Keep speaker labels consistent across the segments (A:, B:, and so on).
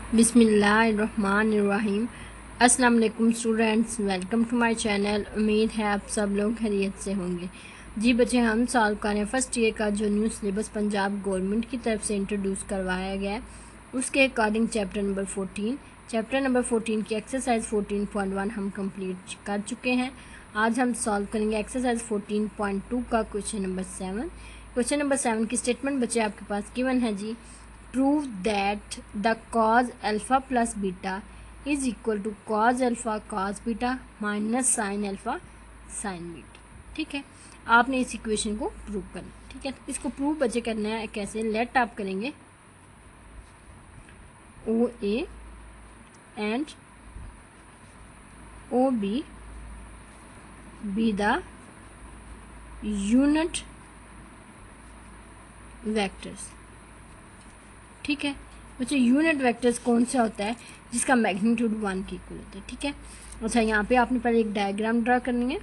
A: बिस्मिल्लाहिर्रहमानिर्रहीम। अस्सलाम वालेकुम students, welcome to my channel. उम्मीद है आप सब लोग खैरियत से होंगे। जी बच्चे, हम सॉल्व कर रहे हैं फर्स्ट ईयर का जो न्यू सिलेबस पंजाब गवर्नमेंट की तरफ से इंट्रोड्यूस करवाया गया है, उसके अकॉर्डिंग चैप्टर नंबर 14 की एक्सरसाइज 14.1 हम कंप्लीट कर चुके हैं। आज हम सॉल्व करेंगे एक्सरसाइज 14.2 का क्वेश्चन नंबर 7। क्वेश्चन नंबर 7 की स्टेटमेंट बच्चे आपके पास गिवन है जी। Prove that the cos alpha plus beta is equal to cos alpha cos beta minus sin alpha sin beta। ठीक है, आपने इस इक्वेशन को प्रूव करना। ठीक है, इसको प्रूव बच्चे करना है कैसे। लेट आप करेंगे o A and O b be the unit vectors. ठीक है बच्चे, यूनिट वेक्टर्स कौन सा होता है जिसका मैग्नीट्यूड 1 के इक्वल होता है। ठीक है, अच्छा यहाँ पे आपने पहले एक डायग्राम ड्रा करनी है।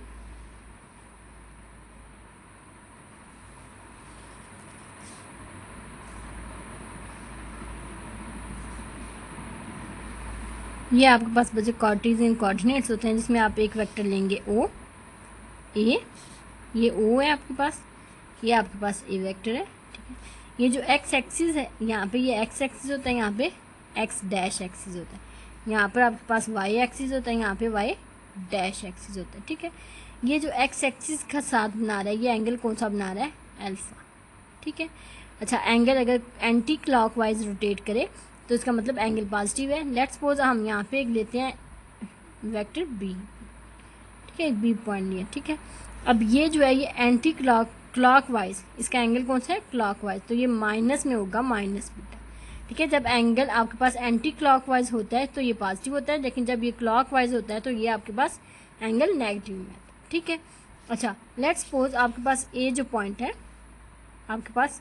A: ये आपके पास बच्चे कार्टेशियन कोऑर्डिनेट्स होते हैं जिसमें आप एक वेक्टर लेंगे ओ ए, ये ओ है आपके पास, ये आपके पास ए वेक्टर है। ठीक है, ये जो एक्स एक्सिस है यहाँ पे, ये एक्स एक्सिस होता है, यहाँ पे एक्स डैश एक्सिस होता है, यहाँ पर आपके पास वाई एक्सिस होता है, यहाँ पे वाई डैश एक्सिस होता है। ठीक है, ये जो एक्स एक्सिस का साथ बना रहा है, ये एंगल कौन सा बना रहा है, अल्फा। ठीक है, अच्छा एंगल अगर एंटी क्लॉकवाइज रोटेट करे तो इसका मतलब एंगल पॉजिटिव है। लेट्स सपोज हम यहाँ पे एक लेते हैं वेक्टर बी। ठीक है, बी पॉइंट लिया। ठीक है, अब ये जो है ये एंटी क्लॉकवाइज, इसका एंगल कौन सा है, क्लॉकवाइज, तो ये माइनस में होगा माइनस बीटा। ठीक है, जब एंगल आपके पास एंटी क्लॉकवाइज होता है तो ये पॉजिटिव होता है, लेकिन जब ये क्लॉकवाइज होता है तो ये आपके पास एंगल नेगेटिव में आता है। ठीक है, अच्छा लेट्स सपोज आपके पास ए जो पॉइंट है, आपके पास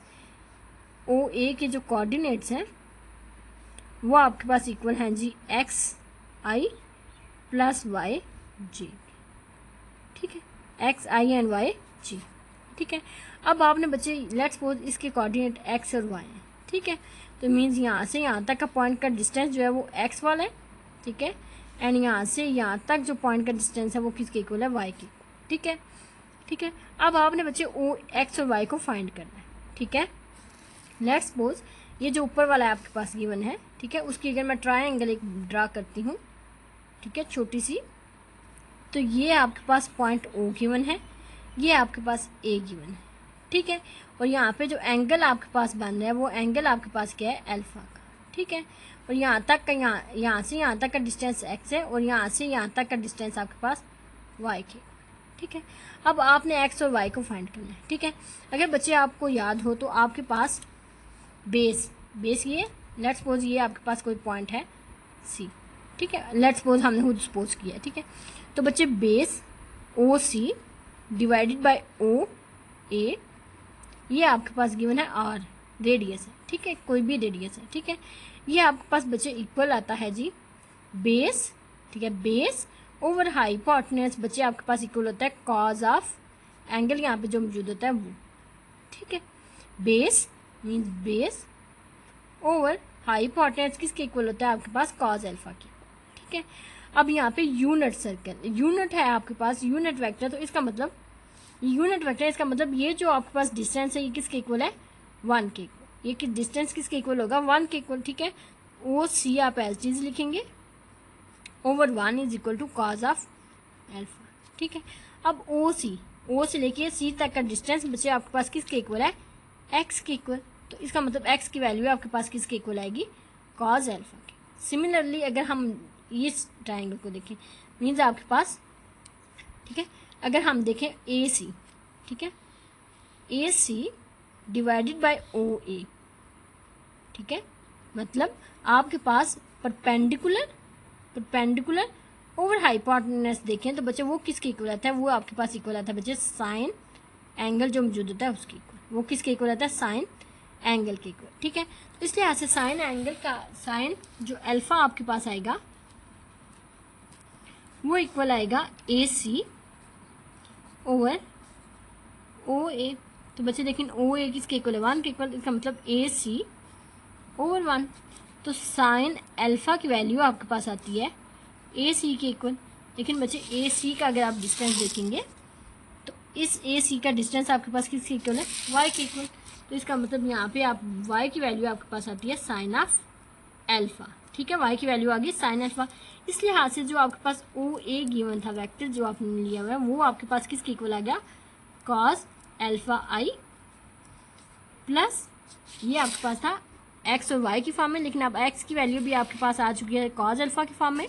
A: ओ ए के जो कोऑर्डिनेट्स हैं वो आपके पास इक्वल हैं जी एक्स आई प्लस वाई जी। ठीक है, एक्स आई एंड वाई जी। ठीक है, अब आपने बच्चे लेट्स सपोज इसके कोऑर्डिनेट एक्स और वाई हैं। ठीक है, तो मीन्स यहाँ से यहाँ तक का पॉइंट का डिस्टेंस जो है वो एक्स वाला है। ठीक है, एंड यहाँ से यहाँ तक जो पॉइंट का डिस्टेंस है वो किसके इक्वल है, वाई के। ठीक है, ठीक है, अब आपने बच्चे ओ एक्स और वाई को फाइंड करना है। ठीक है, लेट्स सपोज ये जो ऊपर वाला है आपके पास गिवन है। ठीक है, उसकी अगर मैं ट्रायंगल एक ड्रा करती हूँ, ठीक है छोटी सी, तो ये आपके पास पॉइंट ओ गिवन है, ये आपके पास ए गिवन है। ठीक है, और यहाँ पे जो एंगल आपके पास बन रहा है वो एंगल आपके पास क्या है, अल्फा का। ठीक है, और यहाँ तक का यहाँ से यहाँ तक का डिस्टेंस एक्स है और यहाँ से यहाँ तक का डिस्टेंस आपके पास वाई के। ठीक है, अब आपने एक्स और वाई को फाइंड करना है। ठीक है, अगर बच्चे आपको याद हो तो आपके पास बेस ये लेट्स सपोज ये आपके पास कोई पॉइंट है सी। ठीक है, लेट्स सपोज हमने खुद सपोज किया। ठीक है, तो बच्चे base o c divided by o a, ये आपके पास गिवन है आर, रेडियस है। ठीक है, कोई भी रेडियस है। ठीक है, ये आपके पास बच्चे इक्वल आता है जी बेस। ठीक है, बेस ओवर हाइपोटेन्यूज बच्चे आपके पास इक्वल होता है कॉज ऑफ एंगल यहाँ पे जो मौजूद होता है वो। ठीक है, base means base over hypotenuse किसके इक्वल होता है, आपके पास कॉज अल्फा की। ठीक है, अब यहाँ पे यूनिट सर्कल, यूनिट है आपके पास, यूनिट वेक्टर, तो इसका मतलब यूनिट वेक्टर, इसका मतलब ये जो आपके पास डिस्टेंस है ये किसके इक्वल है, 1 के इक्वल। ये डिस्टेंस किसके इक्वल होगा, 1 के इक्वल। ठीक है, ओ सी आप एज चीज लिखेंगे over 1 is equal to cos of alpha. ठीक है, अब ओ से लेके सी तक का डिस्टेंस बच्चे आपके पास किसके इक्वल है, एक्स के इक्वल, तो इसका मतलब एक्स की वैल्यू आपके पास किसके इक्वल आएगी, कॉज अल्फा की। सिमिलरली अगर हम इस ट्रायंगल को देखें मीन्स आपके पास, ठीक है, अगर हम देखें ए सी, ठीक है, ए सी डिवाइडेड बाय ओ ए। ठीक है, मतलब आपके पास परपेंडिकुलर ओवर हाइपोटेन्यूज देखें तो बच्चे वो किसके इक्वल आता है, वो आपके पास इक्वल आता है बच्चे साइन एंगल जो मौजूद होता है उसके इक्वल। वो किसके इक्वल आता है, साइन एंगल के इक्वल। ठीक है, तो इसलिए यहाँ से साइन एंगल का साइन जो अल्फा आपके पास आएगा वो इक्वल आएगा ए सी ओवर ओ ए। तो बच्चे देखें ओ ए किसके इक्वल है, 1 के इक्वल, इसका मतलब ए सी ओवर 1। तो साइन अल्फ़ा की वैल्यू आपके पास आती है ए सी के इक्वल। लेकिन बच्चे ए सी का अगर आप डिस्टेंस देखेंगे तो इस ए सी का डिस्टेंस आपके पास किसके इक्वल है, वाई के इक्वल। तो इसका मतलब यहाँ पे आप वाई की वैल्यू आपके पास आती है साइन ऑफ अल्फ़ा। ठीक है, वाई की वैल्यू आ गई साइन अल्फ़ा। इस लिहाज से जो आपके पास ओ ए गिवन था वेक्टर जो आपने लिया हुआ है वो आपके पास किसके इक्वल आ गया, कॉस अल्फ़ा आई प्लस ये आपके पास था एक्स और वाई की फॉर्म में, लेकिन अब एक्स की वैल्यू भी आपके पास आ चुकी है कॉस अल्फ़ा की फॉर्म में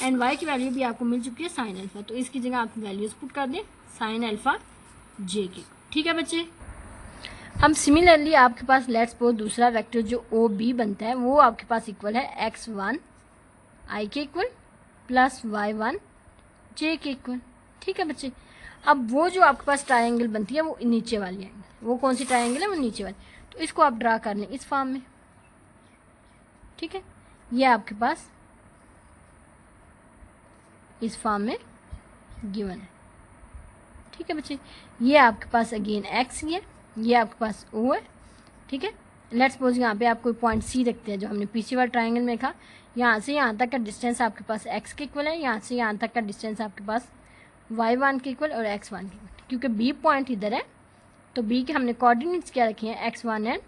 A: एंड वाई की वैल्यू भी आपको मिल चुकी है साइन अल्फ़ा। तो इसकी जगह आप वैल्यूज पुट कर दें साइन अल्फ़ा जे के। ठीक है बच्चे, अब सिमिलरली आपके पास लेट्स सपोज दूसरा वेक्टर जो ओ बी बनता है वो आपके पास इक्वल है एक्स वन आई के इक्वल प्लस वाई वन जे के इक्वल। ठीक है बच्चे, अब वो जो आपके पास ट्रायंगल बनती है वो नीचे वाली एंगल, वो कौन सी ट्रायंगल है, वो नीचे वाली। तो इसको आप ड्रा कर लें इस फॉर्म में। ठीक है, ये आपके पास इस फॉर्म में गिवन है। ठीक है बच्चे, ये आपके पास अगेन एक्स है, ये आपके पास ओ है। ठीक है, लेट्स सपोज यहाँ पे आप कोई पॉइंट सी रखते हैं जो हमने पीछे वाले ट्रायंगल में देखा। यहाँ से यहाँ तक का डिस्टेंस आपके पास एक्स के इक्वल है, यहाँ से यहाँ तक का डिस्टेंस आपके पास वाई वन के इक्वल और एक्स वन के इक्वल। क्योंकि बी पॉइंट इधर है तो बी के हमने कोऑर्डिनेट्स क्या रखे हैं, x one and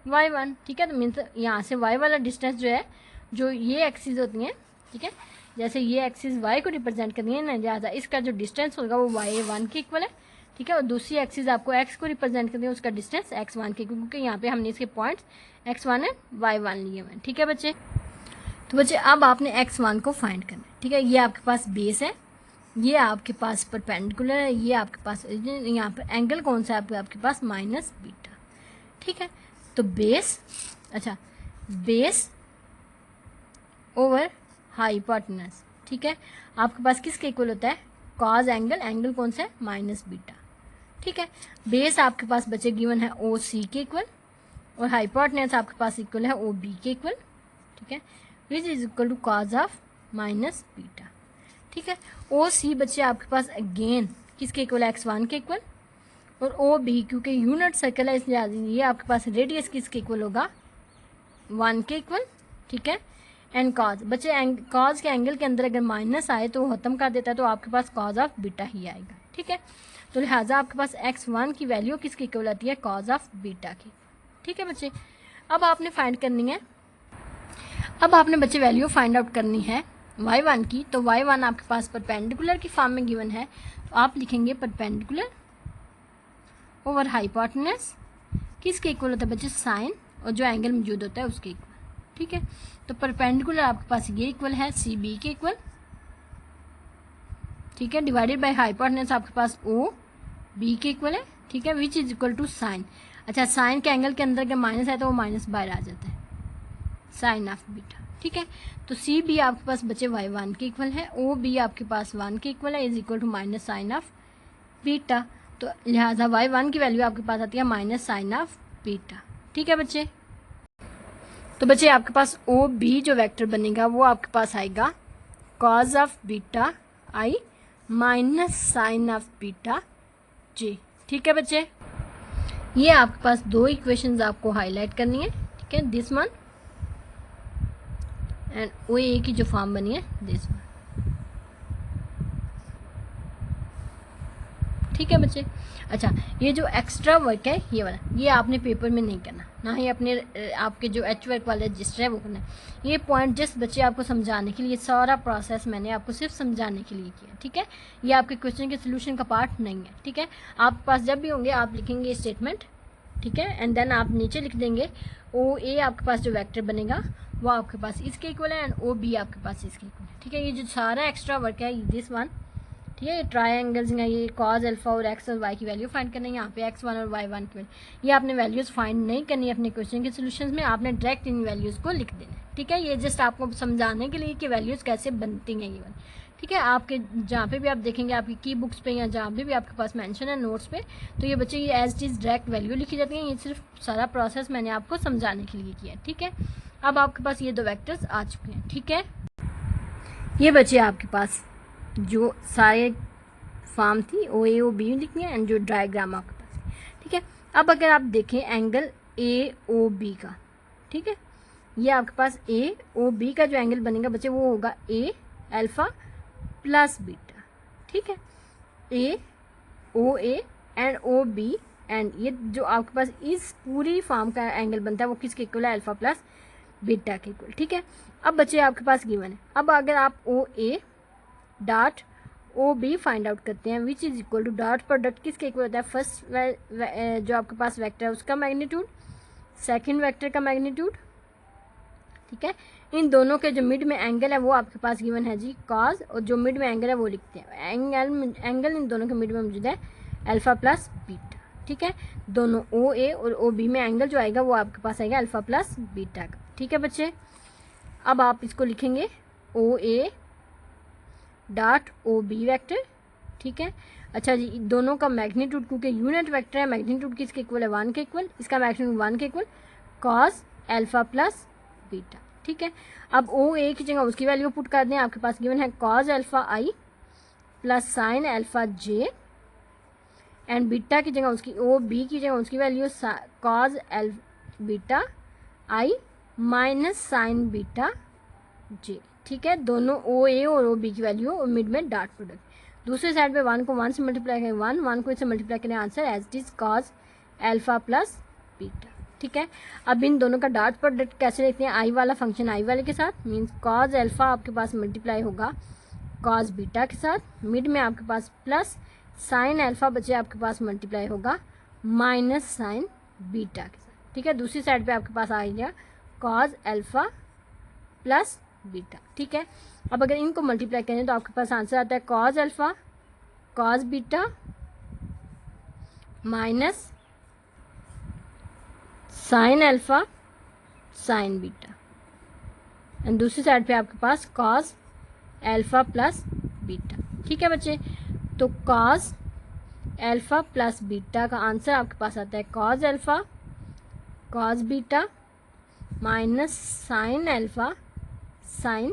A: y one. ठीक है, तो मीन्स यहाँ से वाई वाला डिस्टेंस जो है, जो ये एक्सिस होती हैं, ठीक है, जैसे ये एक्सिस वाई को रिप्रेजेंट करनी है ना, लिहाजा इसका जो डिस्टेंस होगा वो वाई वन के इक्वल है। ठीक है, और दूसरी एक्सिस आपको एक्स को रिप्रेजेंट करनी है, उसका डिस्टेंस एक्स वन के, क्योंकि यहाँ पे हमने इसके points x one and y one लिए हुए हैं। ठीक है बच्चे, तो बच्चे अब आपने एक्स वन को फाइंड करना है। ठीक है, ये आपके पास बेस है, ये आपके पास परपेंडिकुलर है, ये आपके पास यहाँ पर एंगल कौन सा है आपके पास माइनस बीटा। ठीक है, तो बेस, अच्छा बेस ओवर हाइपोटेनस। ठीक है, आपके पास किसके इक्वल होता है, कॉज एंगल, एंगल कौन सा है माइनस बीटा। ठीक है, बेस आपके पास बचे गिवन है ओ सी के इक्वल और हाइपोटेनस आपके पास इक्वल है ओ बी के इक्वल। ठीक है, which is equal to cos of minus beta. ठीक है, ओ सी बच्चे आपके पास अगेन किसके इक्वल है, एक्स वन के इक्वल, और ओ बी क्योंकि यूनिट सर्कल है इसलिए ये आपके पास रेडियस किसके इक्वल होगा, वन के इक्वल। ठीक है, एंड कॉज बच्चे कॉज के एंगल के अंदर अगर माइनस आए तो वो खत्म कर देता है, तो आपके पास कॉज ऑफ बीटा ही आएगा। ठीक है, तो लिहाजा आपके पास एक्स वन की वैल्यू किसकी इक्वल आती है, कॉज ऑफ बीटा की। ठीक है बच्चे, अब आपने फाइंड करनी है, अब आपने बच्चे वैल्यू फाइंड आउट करनी है वाई वन की। तो वाई वन आपके पास परपेंडिकुलर की फॉर्म में गिवन है, तो आप लिखेंगे परपेंडिकुलर ओवर हाइपोटेनस किसके इक्वल होता है बच्चे, साइन और जो एंगल मौजूद होता है उसके इक्वल। ठीक है, तो परपेंडिकुलर आपके पास ये इक्वल है सी बी के इक्वल। ठीक है, डिवाइडेड बाय हाइपोटेनस आपके पास ओ बी के इक्वल है। ठीक है, which is equal to sine, अच्छा साइन के एंगल के अंदर अगर माइनस है तो वो माइनस बाहर आ जाता है, साइन ऑफ बीटा। ठीक है, तो सी बी आपके पास बचे वाई वन के इक्वल है, ओ बी आपके पास वन के इक्वल है, is equal to minus sine of beta. तो लिहाजा वाई वन की वैल्यू आपके पास आती है माइनस साइन ऑफ बीटा। ठीक है बच्चे, तो बच्चे आपके पास ओ बी जो वेक्टर बनेगा वो आपके पास आएगा cos of beta i minus sine of beta j. ठीक है बच्चे, ये आपके पास दो इक्वेशंस आपको हाईलाइट करनी है। ठीक है, दिस वन एंड ओ ए की जो फॉर्म बनी है दिस वन। ठीक है बच्चे, अच्छा ये जो एक्स्ट्रा वर्क है ये वाला, ये आपने पेपर में नहीं करना, ना ही अपने आपके जो एच वर्क वाला रजिस्टर है वो करना है। ये पॉइंट जस्ट बच्चे आपको समझाने के लिए, सारा प्रोसेस मैंने आपको सिर्फ समझाने के लिए किया। ठीक है, ये आपके क्वेश्चन के सोल्यूशन का पार्ट नहीं है। ठीक है, आपके पास जब भी होंगे आप लिखेंगे स्टेटमेंट। ठीक है, एंड देन आप नीचे लिख देंगे ओ ए आपके पास जो वेक्टर बनेगा वो आपके पास इसके इक्वल है एंड ओ बी आपके पास इसके इक्वल है। ठीक है, ये जो सारा एक्स्ट्रा वर्क है दिस वन। ठीक है, ये ट्रायंगल्स हैं, ये कॉज अल्फा और एक्स और वाई की वैल्यू फाइंड करनी है, यहाँ पे एक्स वन और वाई वन की वैल्यू, ये आपने वैल्यूज़ फाइंड नहीं करनी है अपने क्वेश्चन के सोल्यूशंस में, आपने डायरेक्ट इन वैल्यूज़ को लिख देना है। ठीक है, ये जस्ट आपको समझाने के लिए कि वैल्यूज़ कैसे बनती हैं ये वाली। ठीक है, आपके जहाँ पे भी आप देखेंगे आपकी की बुक्स पे या जहाँ पे भी आपके पास मेंशन है नोट्स पे, तो ये बच्चे ये as it is direct value लिखी जाती हैं। ये सिर्फ सारा प्रोसेस मैंने आपको समझाने के लिए किया। ठीक है, अब आपके पास ये दो वेक्टर्स आ चुके हैं। ठीक है, ये बच्चे आपके पास जो सारे फॉर्म थी ओ ए ओ बी लिखनी है एंड जो डायग्राम आपके पास। ठीक है, अब अगर आप देखें एंगल ए ओ बी का, ठीक है, ये आपके पास ए ओ बी का जो एंगल बनेगा बच्चे वो होगा ए अल्फा प्लस बीटा, ठीक है। A O A and O B and ये जो आपके पास इस पूरी फॉर्म का एंगल बनता है वो किसके इक्वल है, अल्फा प्लस बीटा के इक्वल, ठीक है। अब बच्चे आपके पास गिवन है, अब अगर आप O A dot O B find out करते हैं which is equal to dot product किसके इक्वल होता है, फर्स्ट जो आपके पास वेक्टर है उसका मैग्नीट्यूड, सेकंड वेक्टर का मैग्नीट्यूड, ठीक है। इन दोनों के जो मिड में एंगल है वो आपके पास गिवन है जी कॉज, और जो मिड में एंगल है वो लिखते हैं एंगल इन दोनों के मिड में मौजूद है अल्फा प्लस बीटा, ठीक है। दोनों ओ ए और ओ बी में एंगल जो आएगा वो आपके पास आएगा अल्फा प्लस बीटा का, ठीक है बच्चे। अब आप इसको लिखेंगे O A dot O B vector, ठीक है। अच्छा जी, दोनों का मैग्नीट्यूड क्योंकि यूनिट वेक्टर है, मैग्नीट्यूड किसके इक्वल है, 1 के इक्वल, इसका मैग्नीट्यूड 1 के equal cos alpha plus beta, ठीक है। अब ओ ए की जगह उसकी वैल्यू पुट कर दें, आपके पास गिवन है cos alpha I plus sine alpha J and beta की जगह उसकी ओ बी की जगह उसकी value cos beta i minus sign beta j, ठीक है। दोनों ओ ए और ओ बी की वैल्यू और मिड में डॉट प्रोडक्ट, दूसरे साइड पे 1 को 1 से मल्टीप्लाई करें 1 को इससे मल्टीप्लाई करें, answer as it is cos alpha plus beta, ठीक है। अब इन दोनों का डॉट प्रोडक्ट कैसे लिखते हैं, आई वाला फंक्शन आई वाले के साथ, मीन्स कॉस अल्फा आपके पास मल्टीप्लाई होगा कॉस बीटा के साथ, मिड में आपके पास प्लस साइन अल्फा बचे आपके पास मल्टीप्लाई होगा माइनस साइन बीटा के साथ, ठीक है। दूसरी साइड पे आपके पास आ गया कॉस अल्फा प्लस बीटा, ठीक है। अब अगर इनको मल्टीप्लाई करें तो आपके पास आंसर आता है cos alpha cos beta minus sine alpha sign beta, and दूसरी साइड पे आपके पास कॉस अल्फा प्लस बीटा, ठीक है बच्चे। तो कॉस अल्फा प्लस बीटा का आंसर आपके पास आता है cos alpha cos beta minus sine alpha sign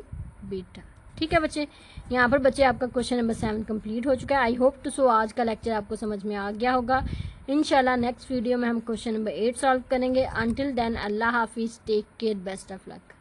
A: beta, ठीक है बच्चे। यहाँ पर बच्चे आपका क्वेश्चन नंबर 7 कंप्लीट हो चुका है। आई होप टू सो आज का लेक्चर आपको समझ में आ गया होगा। इंशाल्लाह नेक्स्ट वीडियो में हम क्वेश्चन नंबर 8 सॉल्व करेंगे। अंटिल देन अल्लाह हाफिज़, take care, best of luck.